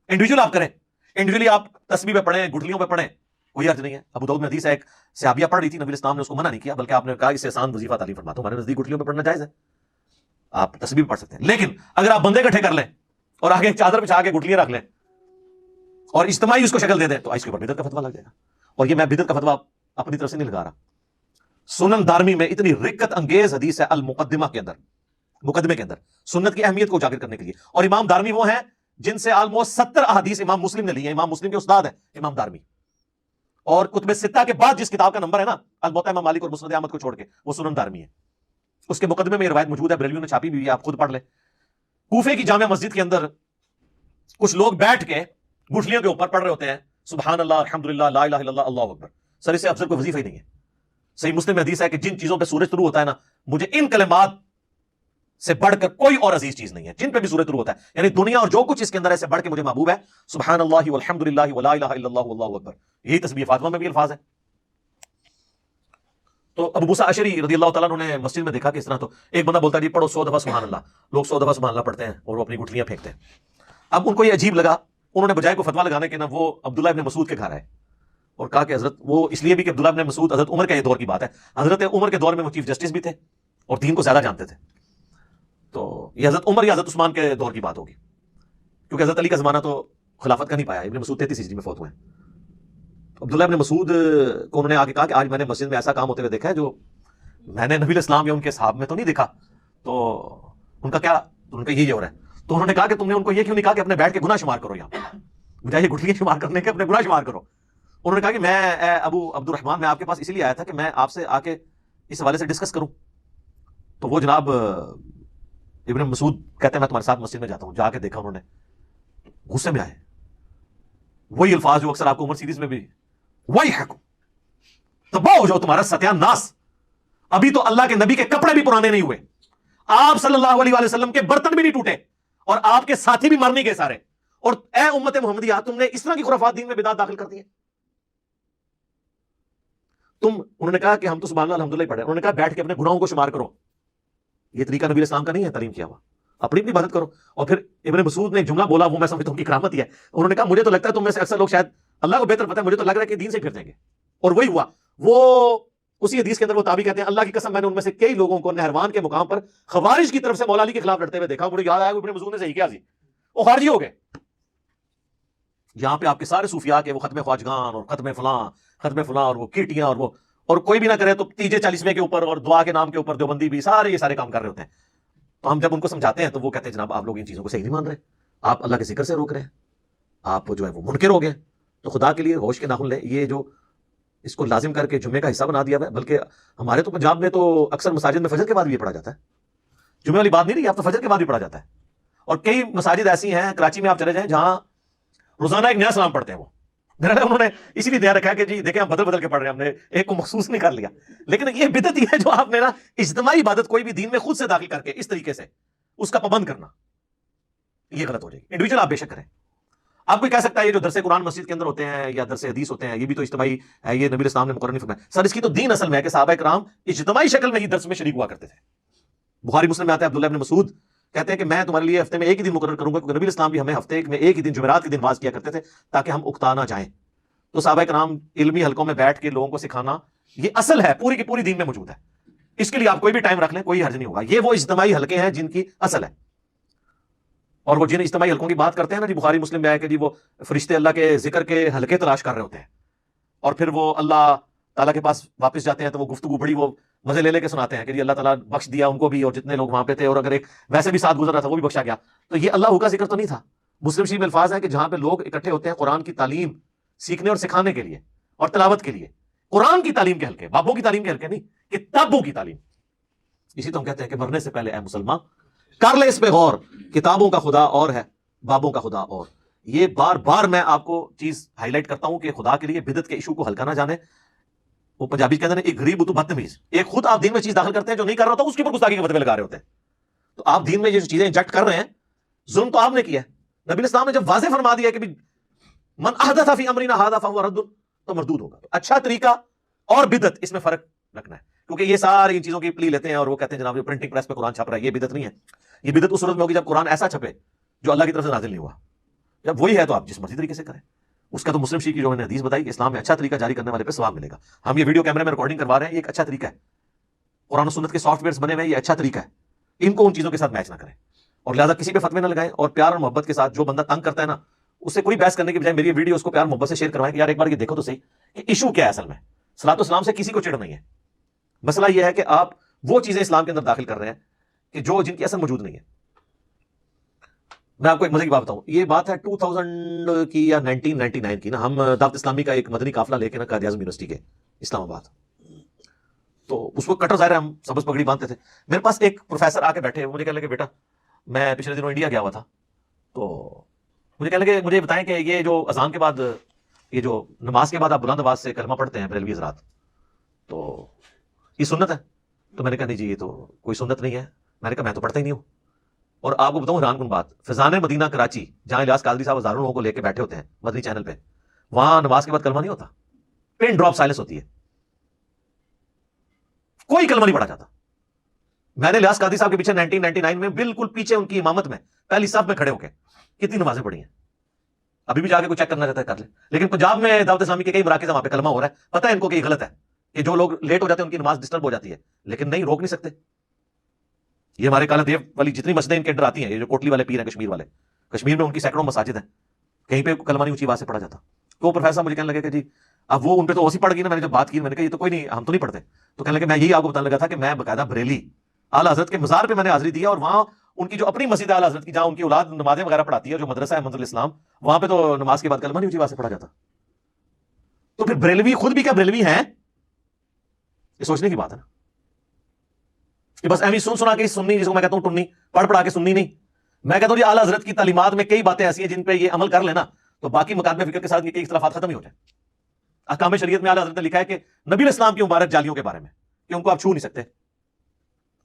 انڈیویجول آپ کریں، انڈیویجلی آپ تسبیح پہ پڑھیں، گٹھلیوں پہ پڑھیں، کوئی حرج نہیں ہے. ابو داؤد میں حدیث ہے ایک صحابیہ پڑھ رہی تھی، نبی اسلام نے اس کو منع نہیں کیا، بلکہ آپ نے کہا اس سے آسان وظیفہ تعلیم فرماتا ہوں. ہمارے نزدیک گٹھلیوں پہ پڑھنا جائز ہے، آپ تسبیح پڑھ سکتے ہیں. لیکن اگر آپ بندے اکٹھے کر لیں اور آگے ایک چادر بچھا کے گٹھلیاں رکھ لیں اور اجتماعی اس کو شکل دے دیں، تو اس کے اوپر بدعت کا فتویٰ لگ جائے گا. اور یہ میں بدعت کا فتویٰ اپنی طرف سے نہیں لگا رہا. سنن دارمی میں اتنی رکت انگیز حدیث ہے المقدمہ کے اندر، مقدمے کے اندر سنت کی اہمیت کو اجاگر کرنے کے لیے. اور امام دارمی وہ ہیں جن سے آلموسٹ 70 احادیث امام مسلم نے لی ہیں. امام مسلم کے استاد ہیں امام دارمی. اور کتب ستہ کے بعد جس کتاب کا نمبر ہے نا الموطا امام مالک اور مسند احمد کو چھوڑ کے، وہ سنن دارمی ہے. اس کے مقدمے میں یہ روایت موجود ہے، بریلویوں نے چھاپی بھی ہے، آپ خود پڑھ لیں. کوفے کی جامع مسجد کے اندر کچھ لوگ بیٹھ کے گٹھلیوں کے اوپر پڑھ رہے ہوتے ہیں سبحان اللہ، الحمدللہ، لا الہ الا اللہ، اللہ اکبر، سر اس سے افضل کوئی وظیفہ ہی نہیں ہے۔ صحیح مسلم میں حدیث ہے کہ جن چیزوں پہ سورج طلوع ہوتا ہے نا، مجھے ان کلمات سے بڑھ کر کوئی اور عزیز چیز نہیں ہے جن پہ بھی سورج طلوع ہوتا ہے، یعنی دنیا اور جو کچھ اس کے اندر ہے سے بڑھ کے مجھے محبوب ہے سبحان اللہ والحمدللہ ولا الہ الا اللہ واللہ اکبر۔ یہی تسبیح فاطمہ میں بھی الفاظ ہے۔ تو ابو موسیٰ اشعری رضی اللہ تعالیٰ عنہ نے مسجد میں دیکھا کہ اس طرح، تو ایک بندہ بولتا ہے جی پڑھو 100 دفعہ سبحان اللہ، لوگ 100 دفعہ سبحان اللہ پڑھتے ہیں اور وہ اپنی گٹھلیاں پھینکتے ہیں۔ اب ان کو یہ عجیب لگا، انہوں نے بجائے کو فتویٰ لگانے کے نا وہ عبداللہ ابن مسعود کے گھر آئے اور کہا کہ حضرت، وہ اس لیے بھی کہ عبداللہ ابن مسعود حضرت عمر کے دور کی بات ہے، حضرت عمر کے دور میں وہ چیف جسٹس بھی تھے اور دین کو زیادہ جانتے تھے، تو یہ حضرت عمر یا حضرت عثمان کے دور کی بات ہوگی، کیونکہ حضرت علی کا زمانہ تو خلافت کا نہیں پایا، ابن مسعود 33 ہجری میں فوت ہوئے ہیں۔ تو عبداللہ ابن مسعود کو انہوں نے آگے کہا کہ آج میں نے مسجد میں ایسا کام ہوتے ہوئے دیکھا ہے جو میں نے نبی الاسلام یا ان کے صحابہ میں تو نہیں دیکھا۔ تو ان کا کیا، ان کا یہی ہو رہا ہے۔ تو انہوں نے کہا کہ تم نے ان کو یہ کیوں نہیں کہا کہ اپنے بیٹھ کے گناہ شمار کرو، یہاں بجائے گٹھلیاں شمار کرنے کے اپنے گناہ شمار کرو۔ انہوں نے کہا کہ میں اے ابو عبد الرحمن، میں آپ کے پاس اسی لیے آیا تھا کہ میں آپ سے آ کے اس حوالے سے ڈسکس کروں۔ تو وہ جناب ابن مسعود کہتے ہیں میں تمہارے ساتھ مسجد میں جاتا ہوں، جا کے دیکھا انہوں نے، غصے میں آئے، وہی الفاظ جو اکثر آپ کو عمر سیریز میں بھی، وہی حکم تباہ ہو جاؤ، تمہارا ستیہ ناس، ابھی تو اللہ کے نبی کے کپڑے بھی پرانے نہیں ہوئے، آپ صلی اللہ علیہ وآلہ وسلم کے برتن بھی نہیں ٹوٹے اور آپ کے ساتھی بھی مر نہیں گئے سارے، اور اے امت محمدیہ تم نے اس طرح کی خرافات دین میں بدعت داخل کر دی ہے تم۔ انہوں نے کہا کہ ہم تو سبحان اللہ الحمدللہ پڑھے، انہوں نے کہا بیٹھ کے اپنے گناہوں کو شمار کرو، یہ طریقہ نبی اسلام کا نہیں ہے تعلیم کیا ہوا، اپنی عبادت کرو۔ اور پھر ابن مسعود نے ایک جملہ بولا، وہ میں سمجھتا ہوں کہ کرامت ہی ہے، انہوں نے کہا مجھے تو لگتا ہے تم میں سے اکثر لوگ، شاید اللہ کو بہتر پتہ ہے، مجھے تو لگ رہا ہے کہ دین سے پھر جائیں گے، اور وہی ہوا۔ وہ اسی حدیث کے اندر وہ تابعی کہتے ہیں اللہ کی قسم میں نے ان میں سے کئی لوگوں کو نہروان کے مقام پر خوارج کی طرف سے مولا علی کے خلاف لڑتے ہوئے دیکھا، مجھے یاد آیا ابن مسعود نے صحیح کیا، وہ خارجی ہو گئے۔ یہاں پہ آپ کے سارے صوفیاء کے وہ ختم خواجگان اور ختم فلاں اور وہ کیٹیاں اور کوئی بھی نہ کرے تو تیجے 40ویں کے اوپر اور دعا کے نام کے اوپر دیوبندی بھی سارے یہ سارے کام کر رہے ہوتے ہیں۔ تو ہم جب ان کو سمجھاتے ہیں تو وہ کہتے ہیں جناب آپ لوگ ان چیزوں کو صحیح نہیں مان رہے، آپ اللہ کے ذکر سے روک رہے ہیں، آپ جو ہے وہ منکر ہو گئے۔ تو خدا کے لیے ہوش کے ناخن لیں، یہ جو اس کو لازم کر کے جمعے کا حصہ بنا دیا ہے، بلکہ ہمارے تو پنجاب میں تو اکثر مساجد میں فجر کے بعد بھی یہ پڑھا جاتا ہے، جمعے والی بات نہیں رہی، اب تو فجر کے بعد بھی پڑھا جاتا ہے۔ اور کئی مساجد ایسی ہیں کراچی میں آپ چلے جائیں جہاں روزانہ ایک نیا سلام پڑھتے ہیں، وہ انہوں نے اسی لیے دھیان رکھا ہے کہ جی دیکھیں ہم بدل کے پڑھ رہے ہیں، ہم نے ایک کو مخصوص نہیں کر لیا، لیکن یہ بدعت ہی ہے جو آپ نے نا اجتماعی عبادت کوئی بھی دین میں خود سے داخل کر کے اس طریقے سے اس کا پابند کرنا، یہ غلط ہو جائے گی۔ انڈیویجول آپ بے شک کریں، آپ کوئی کہہ سکتا ہے یہ جو درس قرآن مسجد کے اندر ہوتے ہیں یا درس حدیث ہوتے ہیں یہ بھی تو اجتماعی ہے، یہ نبی اسلام نے مقرر نہیں فرمایا۔ سر اس کی تو دین اصل میں ہے کہ صحابہ کرام اجتماعی شکل میں ہی درس میں شریک ہوا کرتے تھے۔ بخاری مسلم میں آتا ہے عبداللہ ابن مسعود کہتے ہیں کہ میں تمہارے لیے ہفتے میں ایک ہی دن مقرر کروں گا، کیونکہ نبی اسلام بھی ہمیں ہفتے میں ایک ہی دن جمعرات کے دن واز کیا کرتے تھے تاکہ ہم اکتا نہ جائیں۔ تو صحابہ کرام علمی حلقوں میں بیٹھ کے لوگوں کو سکھانا یہ اصل ہے، پوری کی پوری دین میں موجود ہے، اس کے لیے آپ کوئی بھی ٹائم رکھ لیں کوئی حرج نہیں ہوگا۔ یہ وہ اجتماعی حلقے ہیں جن کی اصل ہے، اور وہ جن اجتماعی حلقوں کی بات کرتے ہیں نا جی، بخاری مسلم میں آیا کہ جی وہ فرشتے اللہ کے ذکر کے حلقے تلاش کر رہے ہوتے ہیں اور پھر وہ اللہ تعالیٰ کے پاس واپس جاتے ہیں تو وہ گفتگو بڑی وہ مزے لے کے سناتے ہیں کہ جی اللہ تعالیٰ بخش دیا ان کو بھی اور جتنے لوگ وہاں پہ تھے، اور اگر ایک ویسے بھی ساتھ گزر رہا تھا وہ بھی بخشا گیا۔ تو یہ اللہ کا ذکر تو نہیں تھا۔ مسلم شریف میں الفاظ ہیں کہ جہاں پہ لوگ اکٹھے ہوتے ہیں قرآن کی تعلیم سیکھنے اور سکھانے کے لیے اور تلاوت کے لیے، قرآن کی تعلیم کے حلقے، بابوں کی تعلیم کے حلقے نہیں، کتابوں کی تعلیم۔ اسی تو ہم کہتے ہیں کہ مرنے سے پہلے اے مسلمان کر لے اس پہ غور، کتابوں کا خدا اور ہے، بابوں کا خدا اور۔ یہ بار بار میں آپ کو چیز ہائی لائٹ کرتا ہوں کہ خدا کے لیے بدعت کے ایشو کو ہلکا نہ جانے۔ وہ پنجابی کہتے ہیں ایک غریب تو بدتمیز، ایک خود آپ دین میں چیز داخل کرتے ہیں جو نہیں کر رہا ہوتا، اس کے اوپر گستاخی کے فتوے لگا رہے ہوتے ہیں۔ تو آپ دین میں یہ جو چیزیں انجیکٹ کر رہے ہیں، ظلم تو آپ نے کیا ہے۔ نبی اسلام نے جب واضح فرما دیا کہ من احدث فی امرنا ھذا فہو رد، تو مردود ہوگا۔ اچھا طریقہ اور بدعت، اس میں فرق رکھنا ہے، کیونکہ یہ ساری ان چیزوں کی پلی لیتے ہیں اور وہ کہتے ہیں جناب یہ پرنٹنگ پریس پہ قرآن چھپ رہا ہے، یہ بدعت نہیں ہے۔ یہ بدعت اس صورت میں ہوگی جب قرآن ایسا چھپے جو اللہ کی طرف سے نازل نہیں ہوا۔ جب وہی ہے تو آپ جس مرضی طریقے سے کریں، اس کا تو مسلم شریف کی جو میں نے حدیث بتائی کہ اسلام میں اچھا طریقہ جاری کرنے والے پہ ثواب ملے گا۔ ہم یہ ویڈیو کیمرے میں ریکارڈنگ کروا رہے ہیں، یہ ایک اچھا طریقہ ہے، قرآن و سنت کے سافٹ ویئرز بنے ہوئے، یہ اچھا طریقہ ہے، ان کو ان چیزوں کے ساتھ میچ نہ کریں، اور لہٰذا کسی پہ فتوے نہ لگائیں، اور پیار اور محبت کے ساتھ جو بندہ تنگ کرتا ہے نا اس سے کوئی بحث کرنے کے بجائے میری ویڈیو اس کو پیار محبت سے شیئر کروائیں کہ یار ایک بار یہ دیکھو تو صحیح کہ ایشو کیا ہے اصل میں۔ صلاۃ و سلام سے کسی کو چڑ نہیں ہے، مسئلہ یہ ہے کہ آپ وہ چیزیں اسلام کے اندر داخل کر رہے ہیں کہ جو جن کی اصل موجود نہیں ہے۔ میں آپ کو ایک مزے کی بات بتاؤں، یہ بات ہے 2000 کی یا 1999 کی نا، ہم دعوت اسلامی کا ایک مدنی قافلہ لے کے نا قائد اعظم یونیورسٹی کے اسلام آباد، تو اس وقت کٹر ظاہر ہے ہم سبز پگڑی باندھتے تھے، میرے پاس ایک پروفیسر آ کے بیٹھے، مجھے کہنے لگے بیٹا میں پچھلے دنوں انڈیا گیا ہوا تھا، تو مجھے کہنے لگے مجھے بتائیں کہ یہ جو اذان کے بعد یہ جو نماز کے بعد آپ بلند آواز سے کلمہ پڑھتے ہیں بریلوی حضرات، تو یہ سنت ہے؟ تو میں نے کہا نہیں جی یہ تو کوئی سنت نہیں ہے. میں نے کہا میں تو پڑھتا ہی نہیں ہوں. اور آپ کو بتاؤں حیران کن بات، فیضان مدینہ کراچی جہاں الیاس قادری صاحب ہزاروں لوگوں کو لے کے بیٹھے ہوتے ہیں مدنی چینل پہ، وہاں نماز کے بعد کلمہ نہیں ہوتا، پن ڈراپ سائلنس ہوتی ہے، کوئی کلمہ نہیں پڑھا جاتا. میں نے الیاس قادری صاحب کے پیچھے 1999 میں بالکل پیچھے ان کی امامت میں پہلی صف میں کھڑے ہو کے کتنی نمازیں پڑھی ہیں. ابھی بھی جا کے کوئی چیک کرنا رہتا ہے کر لے. لیکن پنجاب میں دعوت اسلامی کے کئی مراکز ہیں وہاں پہ کلمہ ہو رہا ہے، پتہ ہے ان کو کہ یہ غلط ہے کہ جو لوگ لیٹ ہو جاتے ہیں ان کی نماز ڈسٹرب ہو جاتی ہے، لیکن نہیں روک نہیں سکتے. یہ ہمارے کالا دیو والی جتنی مسجدیں ان کے اندر آتی ہیں، یہ جو کوٹلی والے پیر ہیں کشمیر والے، کشمیر میں ان کی سینکڑوں مساجد ہیں، کہیں پہ کلمہ نہیں اونچی آواز سے پڑھا جاتا. تو پروفیسر صاحب مجھے کہنے لگے کہ جی اب وہ ان پہ تو اوسی پڑ گئی نا. میں نے جب بات کی میں نے کہا یہ تو کوئی نہیں، ہم تو نہیں پڑھتے. تو کہنے لگے میں یہی آپ کو بتانے لگا تھا کہ میں باقاعدہ بریلی اعلیٰ حضرت کے مزار پہ میں نے حاضری دی ہے، اور وہاں ان کی جو اپنی مسجد ہے اعلیٰ حضرت کی جہاں ان کی اولاد نمازیں وغیرہ پڑھاتی ہے، جو مدرسہ ہے منزل اسلام، وہاں پہ تو نماز کے بعد کلمہ نہیں اونچی آواز سے پڑھا جاتا. تو پھر بریلوی خود بھی کیا بریلوی ہیں؟ یہ سوچنے کی بات ہے نا کہ بس ایویں سن سنا کے سننی، جس کو میں کہتا ہوں ٹنی پڑھ پڑھا کے سننی نہیں. میں کہتا ہوں جی اعلیٰ حضرت کی تعلیمات میں کئی باتیں ایسی ہیں جن پہ یہ عمل کر لینا تو باقی مقادم فکر کے ساتھ یہ کئی اختلافات ختم ہی ہو جائیں. احکام شریعت میں اعلیٰ حضرت نے لکھا ہے کہ نبی اسلام کی مبارک جالیوں کے بارے میں کہ ان کو آپ چھو نہیں سکتے.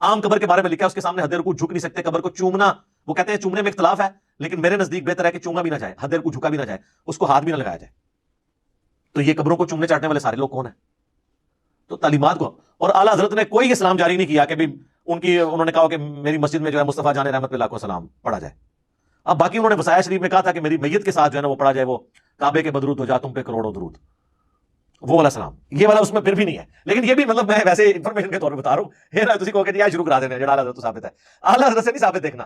عام قبر کے بارے میں لکھا ہے اس کے سامنے حد رکوع جھک نہیں سکتے. قبر کو چومنا، وہ کہتے ہیں چومنے میں اختلاف ہے لیکن میرے نزدیک بہتر ہے کہ چوما بھی نہ جائے، حد رکوع جھکا بھی نہ جائے، اس کو ہاتھ بھی نہ لگایا جائے. تو یہ قبروں کو چومنے چاٹنے والے سارے لوگ کون ہیں؟ تو تعلیمات کو، اور اعلیٰ حضرت نے کوئی اسلام جاری نہیں کیا کہ بھی ان کی انہوں نے کہا کہ میری مسجد میں جو ہے مصطفیٰ جان رحمت اللہ کو سلام پڑھا جائے. اب باقی انہوں نے وصایا شریف میں کہا تھا کہ میری میت کے ساتھ جو ہے نا وہ پڑھا جائے وہ کعبے کے بدرود ہو جا تم پہ کروڑوں درود، وہ والا سلام. یہ والا اس میں پھر بھی نہیں ہے. لیکن یہ بھی مطلب میں ویسے انفارمیشن کے طور پہ بتا رہا ہوں، یہ نہ تسی کہو کہ یہ شروع کرا دینا جڑا اعلیٰ حضرت تو ثابت ہے. اعلیٰ حضرت سے نہیں ثابت دیکھنا،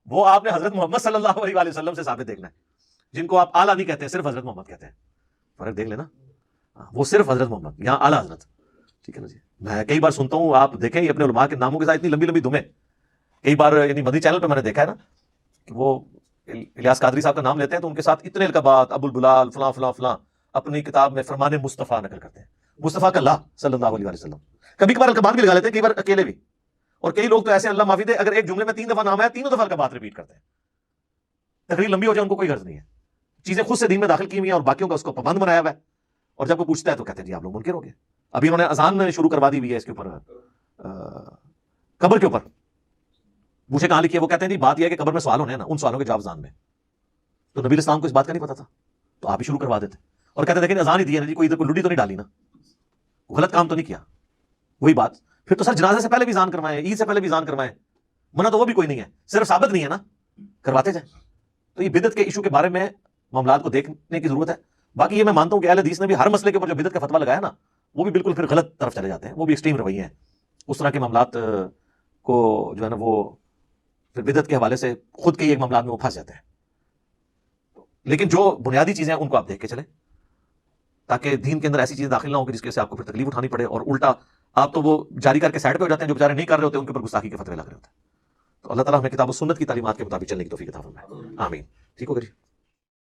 وہ آپ نے حضرت محمد صلی اللہ علیہ وآلہ وسلم سے ثابت دیکھنا ہے، جن کو آپ اعلیٰ نہیں کہتے، صرف حضرت محمد کہتے ہیں. فرق دیکھ لینا، وہ صرف حضرت محمد، یہاں اعلیٰ حضرت. ٹھیک ہے نا جی. میں کئی بار سنتا ہوں، آپ دیکھیں یہ اپنے علماء کے ناموں کے ساتھ اتنی لمبی لمبی دمیں کئی بار یعنی مدنی چینل پہ میں نے دیکھا ہے نا کہ وہ الیاس قادری صاحب کا نام لیتے ہیں تو ان کے ساتھ اتنے القابات ابو البلال فلاں فلاں فلاں اپنی کتاب میں فرمان مصطفیٰ نقل کرتے ہیں، مصطفیٰ کا اللہ صلی اللہ علیہ وسلم. کبھی کبھار القابات بھی لگا لیتے ہیں، کئی بار اکیلے بھی. اور کئی لوگ تو ایسے اللہ معافی دے اگر ایک جملے میں 3 دفعہ نام ہے 3 دفعہ القابات ریپیٹ کرتے ہیں. تقریر لمبی ہو جائے ان کو کوئی غرض نہیں ہے، چیزیں خود سے دین میں داخل کی ہوئی ہیں اور باقیوں کا اس کو پابند بنایا ہوا ہے. اور جب کوئی پوچھتا ہے تو کہتے ہیں جی آپ لوگ منکر ہو گئے. ابھی انہوں نے اذان شروع کروا دی ہوئی ہے اس کے اوپر، قبر کے اوپر پوچھے کہاں لکھی ہے، وہ کہتے ہیں جی بات یہ ہے کہ قبر میں سوال ہونے ہیں نا، ان سوالوں کے جواب اذان میں. تو نبی اسلام کو اس بات کا نہیں پتا تھا تو آپ ہی شروع کروا دیتے اور کہتے دیکھیں اذان ہی دی ہے نا جی، کوئی ادھر کوئی لڈی تو نہیں ڈالی نا، غلط کام تو نہیں کیا. وہی بات پھر تو سر جنازے سے پہلے بھی اذان کروائیں، عید سے پہلے بھی اذان کروائیں، منع تو وہ بھی کوئی نہیں ہے، صرف ثابت نہیں ہے نا، کرواتے جائیں. تو یہ بدعت کے ایشو کے بارے میں معاملات کو دیکھنے کی ضرورت ہے. باقی یہ میں مانتا ہوں کہ اہل حدیث نے بھی ہر مسئلے کے اوپر جو بدعت کا فتویٰ لگایا نا وہ بھی بالکل پھر غلط طرف چلے جاتے ہیں، وہ بھی ایکسٹریم رویے ہیں. اس طرح کے معاملات کو جو ہے نا وہ پھر بدعت کے حوالے سے خود کے ایک معاملات میں وہ پھنس جاتے ہیں. لیکن جو بنیادی چیزیں ہیں ان کو آپ دیکھ کے چلیں تاکہ دین کے اندر ایسی چیزیں داخل نہ ہوں کہ جس کی وجہ سے آپ کو پھر تکلیف اٹھانی پڑے اور الٹا آپ تو وہ جاری کر کے سائڈ پہ ہو جاتے ہیں، جو بیچارے نہیں کر رہے ہوتے ان کے اوپر گستاخی کے فتوے لگ رہے ہوتے ہیں. تو اللہ تعالیٰ ہمیں کتاب و سنت کی تعلیمات کے مطابق چلنے کی توفیق عطا فرمائے. آمین. ٹھیک ہو گیا جی.